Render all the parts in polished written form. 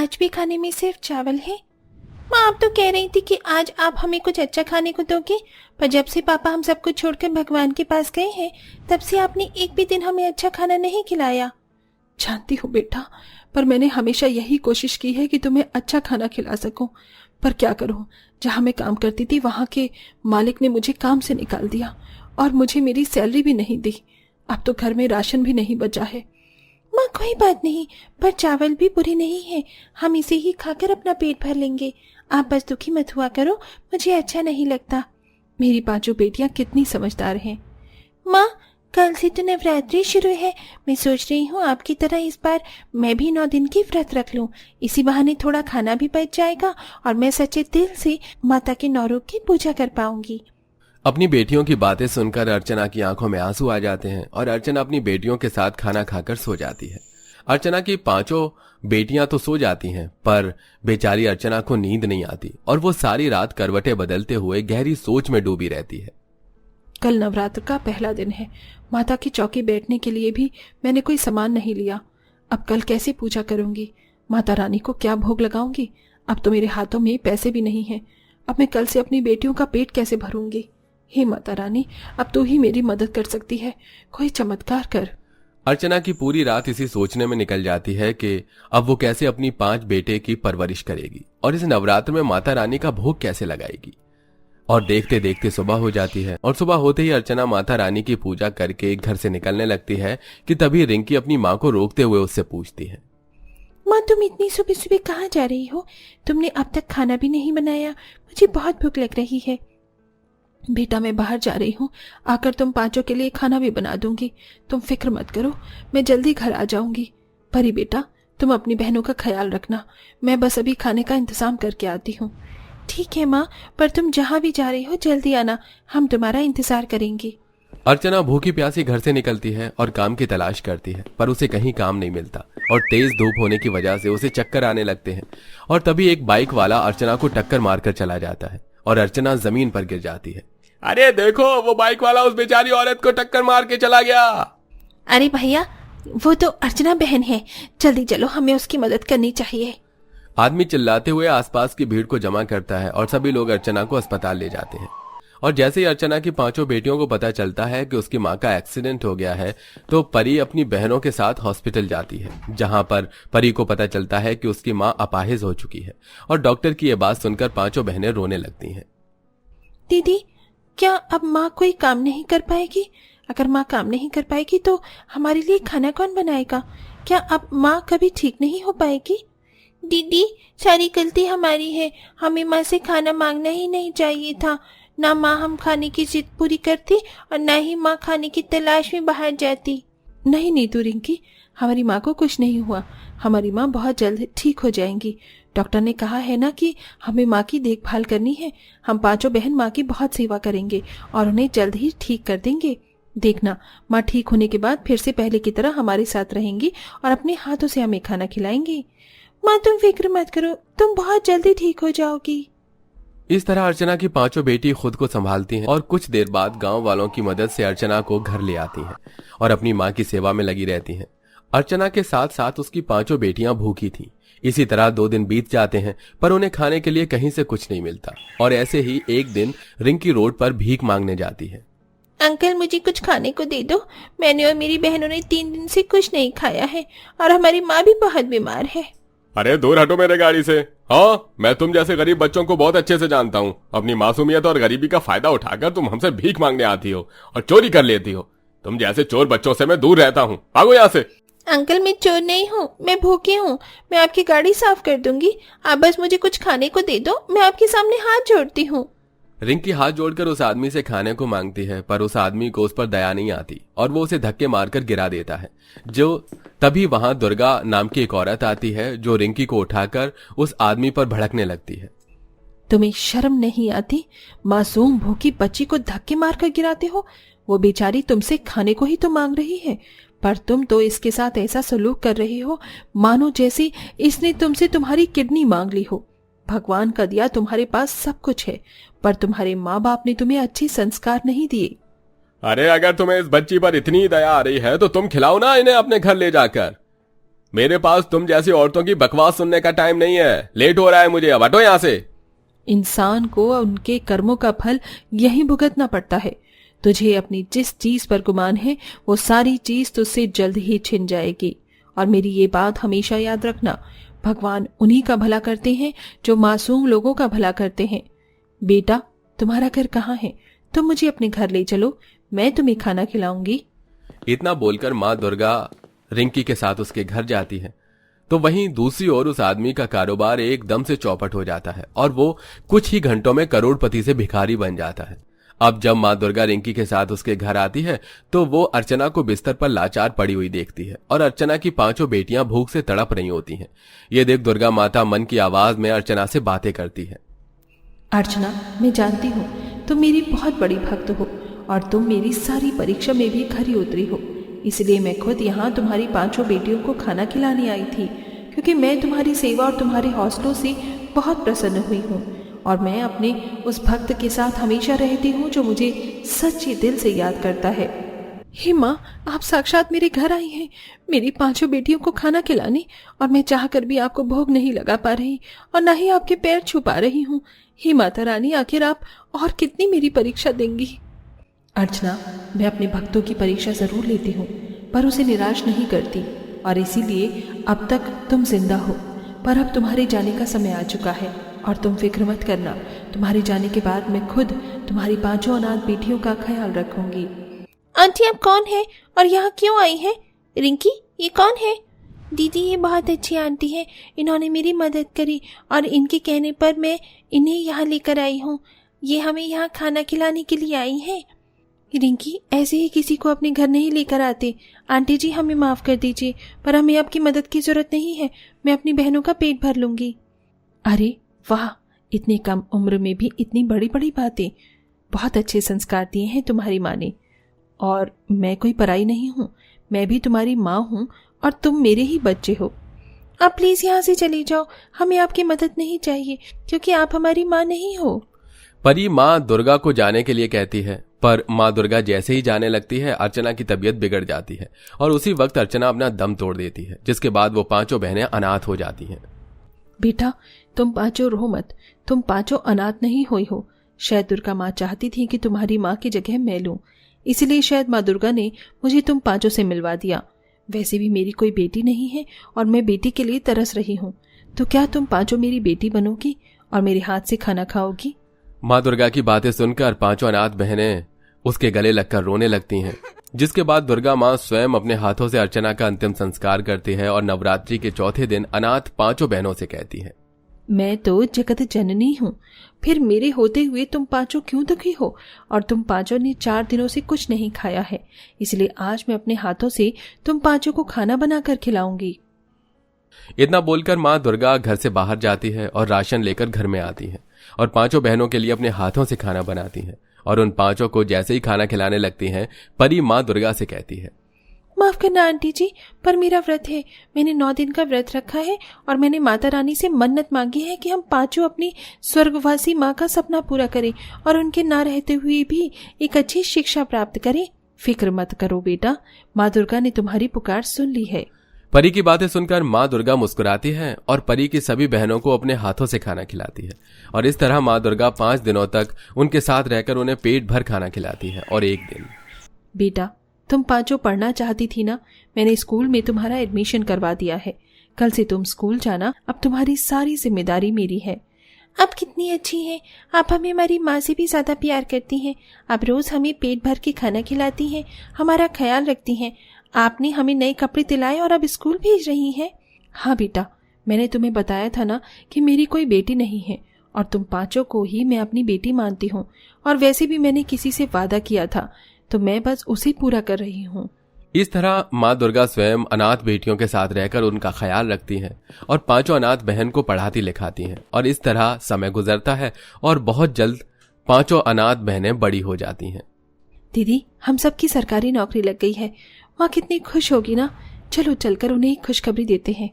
आज भी खाने में सिर्फ चावल है? माँ, आप तो कह रही थी कि आज आप हमें कुछ अच्छा खाने को दोगे, पर जब से पापा हम सबको छोड़कर भगवान के पास गए हैं तब से आपने एक भी दिन हमें अच्छा खाना नहीं खिलाया। जानती हूँ बेटा, पर मैंने हमेशा यही कोशिश की है कि तुम्हें अच्छा खाना खिला सकूं, पर क्या करूं, जहां मैं काम करती थी वहां के मालिक ने मुझे काम से निकाल दिया और मुझे मेरी सैलरी भी नहीं दी। अब तो घर में राशन भी नहीं बचा है। माँ, कोई बात नहीं, पर चावल भी बुरे नहीं है, हम इसे ही खाकर अपना पेट भर लेंगे। आप बस दुखी मत हुआ करो, मुझे अच्छा नहीं लगता। मेरी 5 बेटियां कितनी समझदार हैं। माँ, कल से तो नवरात्रि शुरू है, मैं सोच रही हूँ आपकी तरह इस बार मैं भी 9 दिन की व्रत रख लूँ। इसी बहाने थोड़ा खाना भी बच जाएगा और मैं सच्चे दिल से माता के 9 रूप की पूजा कर पाऊंगी। अपनी बेटियों की बातें सुनकर अर्चना की आंखों में आंसू आ जाते हैं और अर्चना अपनी बेटियों के साथ खाना खाकर सो जाती है। अर्चना की 5 बेटियां तो सो जाती हैं, पर बेचारी अर्चना को नींद नहीं आती और वो सारी रात करवटें बदलते हुए गहरी सोच में डूबी रहती है। कल नवरात्र का पहला दिन है। माता की चौकी बैठने के लिए भी मैंने कोई सामान नहीं लिया। अब कल कैसे पूजा करूंगी? माता रानी को क्या भोग लगाऊंगी? अब तो मेरे हाथों में पैसे भी नहीं हैं। अब मैं कल से अपनी बेटियों का पेट कैसे भरूंगी? हे माता रानी, अब तू ही मेरी मदद कर सकती है, कोई चमत्कार कर। अर्चना की पूरी रात इसी सोचने में निकल जाती है कि अब वो कैसे अपनी 5 बेटे की परवरिश करेगी और इस नवरात्र में माता रानी का भोग कैसे लगाएगी। और देखते देखते सुबह हो जाती है और सुबह होते ही अर्चना माता रानी की पूजा करके घर से निकलने लगती है कि तभी रिंकी अपनी माँ को रोकते हुए उससे पूछती है, माँ, तुम इतनी सुबह सुबह कहाँ जा रही हो? तुमने अब तक खाना भी नहीं बनाया, मुझे बहुत भूख लग रही है। बेटा, मैं बाहर जा रही हूँ, आकर तुम 5 के लिए खाना भी बना दूंगी। तुम फिक्र मत करो, मैं जल्दी घर आ जाऊंगी। परी बेटा, तुम अपनी बहनों का ख्याल रखना, मैं बस अभी खाने का इंतजाम करके आती हूँ। ठीक है माँ, पर तुम जहाँ भी जा रही हो जल्दी आना, हम तुम्हारा इंतजार करेंगे। अर्चना भूखी प्यासी घर से निकलती है और काम की तलाश करती है, पर उसे कहीं काम नहीं मिलता और तेज धूप होने की वजह से उसे चक्कर आने लगते हैं। और तभी एक बाइक वाला अर्चना को टक्कर मारकर चला जाता है और अर्चना जमीन पर गिर जाती है। अरे देखो, वो बाइक वाला उस बेचारी औरत को टक्कर मार के चला गया। अरे भैया, वो तो अर्चना बहन है, जल्दी चलो, हमें उसकी मदद करनी चाहिए। आदमी चिल्लाते हुए आसपास की भीड़ को जमा करता है और सभी लोग अर्चना को अस्पताल ले जाते हैं। और जैसे ही अर्चना की 5 बेटियों को पता चलता है कि उसकी माँ का एक्सीडेंट हो गया है तो परी अपनी बहनों के साथ हॉस्पिटल जाती है, जहां पर परी को पता चलता है कि उसकी माँ अपाहिज हो चुकी है। और डॉक्टर की यह बात सुनकर 5 बहनें रोने लगती हैं। दीदी, क्या अब माँ कोई काम नहीं कर पाएगी? अगर माँ काम नहीं कर पाएगी तो हमारे लिए खाना कौन बनाएगा? क्या अब माँ कभी ठीक नहीं हो पाएगी? दीदी, सारी गलती हमारी है, हमें माँ से खाना मांगना ही नहीं चाहिए था। ना माँ हम खाने की जिद पूरी करती और ना ही माँ खाने की तलाश में बाहर जाती। नहीं नीतू, रिंकी, हमारी माँ को कुछ नहीं हुआ। हमारी माँ बहुत जल्द ठीक हो जाएंगी। डॉक्टर ने कहा है ना कि हमें माँ की देखभाल करनी है। हम 5 बहन माँ की बहुत सेवा करेंगे और उन्हें जल्द ही ठीक कर देंगे। देखना, माँ ठीक होने के बाद फिर से पहले की तरह हमारे साथ रहेंगी और अपने हाथों से हमें खाना खिलाएंगी। माँ, तुम फिक्र मत करो, तुम बहुत जल्दी ठीक हो जाओगी। इस तरह अर्चना की 5 बेटी खुद को संभालती हैं और कुछ देर बाद गांव वालों की मदद से अर्चना को घर ले आती हैं और अपनी माँ की सेवा में लगी रहती हैं। अर्चना के साथ साथ उसकी 5 बेटियां भूखी थीं। इसी तरह 2 दिन बीत जाते हैं, पर उन्हें खाने के लिए कहीं से कुछ नहीं मिलता। और ऐसे ही एक दिन रिंकी रोड पर भीख मांगने जाती है। अंकल, मुझे कुछ खाने को दे दो, मैंने और मेरी बहनों ने 3 दिन से कुछ नहीं खाया है और हमारी माँ भी बहुत बीमार है। अरे दूर हटो मेरे गाड़ी से। हाँ, मैं तुम जैसे गरीब बच्चों को बहुत अच्छे से जानता हूँ। अपनी मासूमियत और गरीबी का फायदा उठाकर तुम हमसे भीख मांगने आती हो और चोरी कर लेती हो। तुम जैसे चोर बच्चों से मैं दूर रहता हूँ, भागो यहाँ से। अंकल, मैं चोर नहीं हूँ, मैं भूखी हूँ, मैं आपकी गाड़ी साफ कर दूंगी, आप बस मुझे कुछ खाने को दे दो, मैं आपके सामने हाथ जोड़ती हूँ। रिंकी हाथ जोड़कर उस आदमी से खाने को मांगती है, पर उस आदमी को उस पर दया नहीं आती और वो उसे धक्के मारकर गिरा देता है। जो तभी वहां दुर्गा नाम की एक औरत आती है जो रिंकी को उठाकर उस आदमी पर भड़कने लगती है। तुम्हें शर्म नहीं आती? मासूम भूखी बच्ची को धक्के मारकर गिराते हो। वो बेचारी तुमसे खाने को ही तो मांग रही है, पर तुम तो इसके साथ ऐसा सलूक कर रही हो मानो जैसे इसने तुमसे तुम्हारी किडनी मांग ली हो। भगवान का दिया तुम्हारे पास सब कुछ है, पर तुम्हारे माँ बाप ने तुम्हें अच्छे संस्कार नहीं दिए। अरे अगर तुम्हें इस बच्ची पर इतनी दया आ रही है तो तुम खिलाओ ना इन्हें अपने घर ले जाकर। मेरे पास तुम जैसी औरतों की बकवास सुनने का टाइम नहीं है, लेट हो रहा है मुझे, अब हटो यहाँ से। इंसान को उनके कर्मों का फल यही भुगतना पड़ता है। तुझे अपनी जिस चीज पर गुमान है वो सारी चीज तुझसे जल्द ही छिन जाएगी। और मेरी ये बात हमेशा याद रखना, भगवान उन्हीं का भला करते हैं जो मासूम लोगों का भला करते हैं। बेटा, तुम्हारा घर कहाँ है? तुम मुझे अपने घर ले चलो, मैं तुम्हें खाना खिलाऊंगी। इतना बोलकर माँ दुर्गा रिंकी के साथ उसके घर जाती है। तो वहीं दूसरी ओर उस आदमी का कारोबार एकदम से चौपट हो जाता है और वो कुछ ही घंटों में करोड़पति से भिखारी बन जाता है। अब जब माँ दुर्गा रिंकी के साथ उसके घर आती है तो वो अर्चना को बिस्तर पर लाचार पड़ी हुई देखती है और अर्चना की 5 बेटियां भूख से तड़प रही होती हैं। ये देख दुर्गा माता मन की आवाज में अर्चना से बातें करती है। अर्चना, मैं जानती हूँ तुम मेरी बहुत बड़ी भक्त हो और तुम मेरी सारी परीक्षा में भी खरी उतरी हो, इसलिए मैं खुद यहाँ तुम्हारी 5 बेटियों को खाना खिलाने आई थी, क्योंकि मैं तुम्हारी सेवा और तुम्हारे हौसलों से बहुत प्रसन्न हुई हूँ और मैं अपने उस भक्त के साथ हमेशा रहती हूँ जो मुझे सच्चे दिल से याद करता है। हे माँ, आप साक्षात मेरे घर आई हैं, मेरी 5 बेटियों को खाना खिलाने, और मैं चाहकर भी आपको भोग नहीं लगा पा रही और न ही आपके पैर छू पा रही हूँ। हे माता रानी, आखिर आप और कितनी मेरी परीक्षा देंगी? अर्चना, मैं अपने भक्तों की परीक्षा जरूर लेती हूँ पर उसे निराश नहीं करती, और इसीलिए अब तक तुम जिंदा हो। पर अब तुम्हारे जाने का समय आ चुका है और तुम फिक्र मत करना, तुम्हारे जाने के बाद मैं खुद तुम्हारी 5 अनाथ बेटियों का ख्याल रखूंगी। आंटी, आप कौन है और यहाँ क्यों आई है? रिंकी, ये कौन है? दीदी, ये बहुत अच्छी आंटी है, इन्होंने मेरी मदद करी और इनके कहने पर मैं इन्हें यहाँ लेकर आई हूँ। ये हमें यहाँ खाना खिलाने के लिए आई है। रिंकी, ऐसे ही किसी को अपने घर नहीं लेकर आते। आंटी जी, हमें माफ कर दीजिए, पर हमें आपकी मदद की जरूरत नहीं है। मैं अपनी बहनों का पेट भर लूंगी। अरे वाह, इतनी कम उम्र में भी इतनी बड़ी बड़ी बातें। बहुत अच्छे संस्कार दिए हैं तुम्हारी माँ ने। और मैं कोई पराई नहीं हूँ, मैं भी तुम्हारी माँ हूँ और तुम मेरे ही बच्चे हो। आप प्लीज यहाँ से चले जाओ, हमें आपकी मदद नहीं चाहिए क्योंकि आप हमारी माँ नहीं हो। परी माँ दुर्गा को जाने के लिए कहती है, पर माँ दुर्गा जैसे ही जाने लगती है अर्चना की तबीयत बिगड़ जाती है और उसी वक्त अर्चना अपना दम तोड़ देती है, जिसके बाद वो 5 बहनें अनाथ हो जाती हैं। बेटा, तुम 5 रो मत, तुम 5 अनाथ नहीं हुई हो। शायद दुर्गा माँ चाहती थी कि तुम्हारी माँ की जगह मैं लूं, इसलिए शायद माँ दुर्गा ने मुझे तुम 5 से मिलवा दिया। वैसे भी मेरी कोई बेटी नहीं है और मैं बेटी के लिए तरस रही हूँ, तो क्या तुम 5 मेरी बेटी बनोगी और मेरे हाथ से खाना खाओगी? माँ दुर्गा की बातें सुनकर 5 अनाथ बहनें उसके गले लगकर रोने लगती हैं, जिसके बाद दुर्गा माँ स्वयं अपने हाथों से अर्चना का अंतिम संस्कार करती है और नवरात्रि के चौथे दिन अनाथ 5 बहनों से कहती है, मैं तो जगत जननी हूँ, फिर मेरे होते हुए तुम 5 क्यों दुखी हो? और तुम 5 ने 4 दिनों से कुछ नहीं खाया है, इसलिए आज मैं अपने हाथों से तुम 5 को खाना बनाकर खिलाऊंगी। इतना बोलकर माँ दुर्गा घर से बाहर जाती है और राशन लेकर घर में आती है और 5 बहनों के लिए अपने हाथों से खाना बनाती है और उन 5 को जैसे ही खाना खिलाने लगती हैं, परी माँ दुर्गा से कहती है, माफ करना आंटी जी, पर मेरा व्रत है। मैंने 9 दिन का व्रत रखा है और मैंने माता रानी से मन्नत मांगी है कि हम 5 अपनी स्वर्गवासी माँ का सपना पूरा करें और उनके ना रहते हुए भी एक अच्छी शिक्षा प्राप्त करें। फिक्र मत करो बेटा, माँ दुर्गा ने तुम्हारी पुकार सुन ली है। परी की बातें सुनकर माँ दुर्गा मुस्कुराती है और परी की सभी बहनों को अपने हाथों से खाना खिलाती है और इस तरह माँ दुर्गा 5 दिनों तक उनके साथ रहकर उन्हें पेट भर खाना खिलाती है। और एक दिन, बेटा, तुम 5 पढ़ना चाहती थी ना, मैंने स्कूल में तुम्हारा एडमिशन करवा दिया है। कल से तुम स्कूल जाना, अब तुम्हारी सारी जिम्मेदारी मेरी है। आप कितनी अच्छी हैं, आप हमें हमारी माँ से भी ज्यादा प्यार करती हैं। आप रोज हमें पेट भर के खाना खिलाती हैं, हमारा ख्याल रखती हैं। आपने हमें नए कपड़े दिलाए और अब स्कूल भेज रही हैं। हाँ बेटा, मैंने तुम्हें बताया था ना कि मेरी कोई बेटी नहीं है और तुम 5 को ही मैं अपनी बेटी मानती हूँ, और वैसे भी मैंने किसी से वादा किया था तो मैं बस उसे पूरा कर रही हूँ। इस तरह माँ दुर्गा स्वयं अनाथ बेटियों के साथ रहकर उनका ख्याल रखती हैं और 5 अनाथ बहन को पढ़ाती लिखाती हैं और इस तरह समय गुजरता है और बहुत जल्द 5 अनाथ बहनें बड़ी हो जाती हैं। दीदी, हम सबकी सरकारी नौकरी लग गई है, माँ कितनी खुश होगी ना। चलो चलकर उन्हें एक खुशखबरी देते हैं।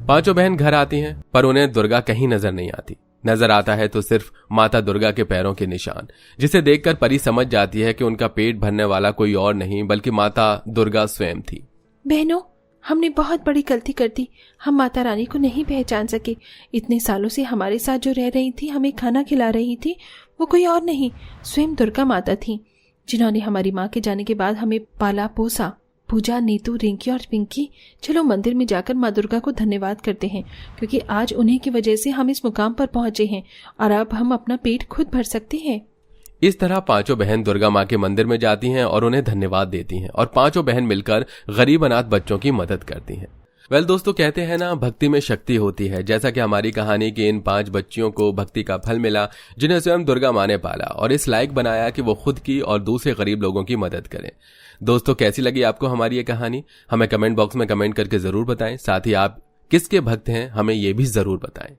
5 बहन घर आती हैं पर उन्हें दुर्गा कहीं नजर नहीं आती। नजर आता है तो सिर्फ माता दुर्गा के पैरों के निशान, जिसे देखकर परी समझ जाती है कि उनका पेट भरने वाला कोई और नहीं बल्कि माता दुर्गा स्वयं थी। बहनों, हमने बहुत बड़ी गलती कर दी। हम माता रानी को नहीं पहचान सके। इतने सालों से हमारे साथ जो रह रही थी, हमें खाना खिला रही थी, वो कोई और नहीं, स्वयं दुर्गा माता थी, जिन्होंने हमारी माँ के जाने के बाद हमें पाला पोसा। पूजा, नीतू, रिंकी और पिंकी, चलो मंदिर में जाकर माँ दुर्गा को धन्यवाद करते हैं, क्योंकि आज उन्हीं की वजह से हम इस मुकाम पर पहुंचे हैं और अब हम अपना पेट खुद भर सकते हैं। इस तरह पांचों बहन दुर्गा माँ के मंदिर में जाती हैं और उन्हें धन्यवाद देती हैं और पांचों बहन मिलकर गरीब अनाथ बच्चों की मदद करती हैं। दोस्तों, कहते हैं ना, भक्ति में शक्ति होती है। जैसा कि हमारी कहानी की इन 5 बच्चियों को भक्ति का फल मिला, जिन्हें स्वयं दुर्गा माँ ने पाला और इस लायक बनाया कि वो खुद की और दूसरे गरीब लोगों की मदद करें। दोस्तों, कैसी लगी आपको हमारी ये कहानी? हमें कमेंट बॉक्स में कमेंट करके जरूर बताएं। साथ ही आप किसके भक्त हैं, हमें ये भी जरूर बताएं।